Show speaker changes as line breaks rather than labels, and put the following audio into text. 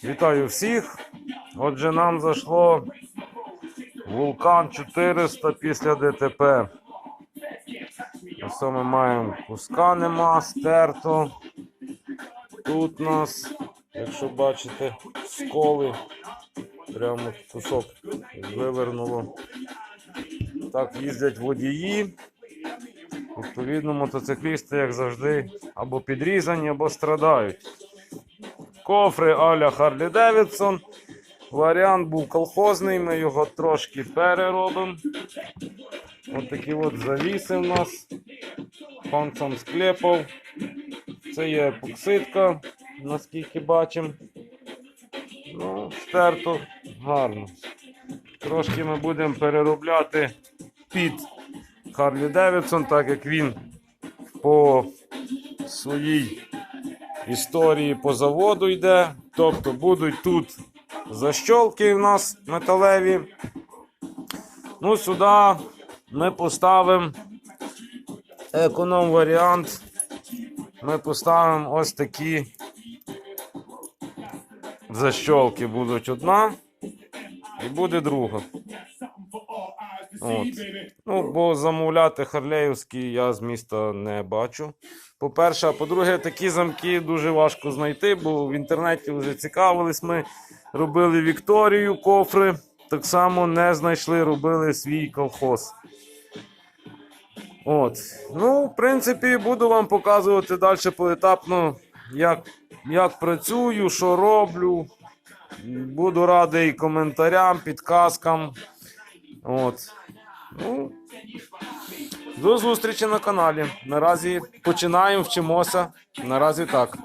Вітаю всіх. Отже, нам зайшло Вулкан 400 після ДТП. Ось ми маємо куска нема, стерто. Тут у нас, якщо бачите, сколи. Прямо кусок вивернуло. Так їздять водії. Відповідно, мотоциклісти, як завжди, або підрізані, або страдають. Кофри а-ля Харлі Девідсон. Варіант був колхозний, ми його трошки переробимо. Ось такі от завіси в нас. Пан сам склепав. Це є епоксидка, наскільки бачимо. Ну, стерто гарно. Трошки ми будемо переробляти під Харлі Девідсон, так як він по своїй історії по заводу йде. Тобто будуть тут защолки в нас металеві. Ну, сюди ми поставимо економ варіант. Ми поставимо ось такі защолки. Будуть одна і буде друга. От. Ну, бо замовляти харлеївські я з міста не бачу. По-перше, а по-друге, такі замки дуже важко знайти, бо в інтернеті вже цікавились ми, робили Вікторію, кофри, так само не знайшли, робили свій колхоз. От. Ну, в принципі, буду вам показувати далі поетапно, як працюю, що роблю. Буду радий коментарям, підказкам. От. Ну, до зустрічі на каналі. Наразі починаємо, вчимося. Наразі так.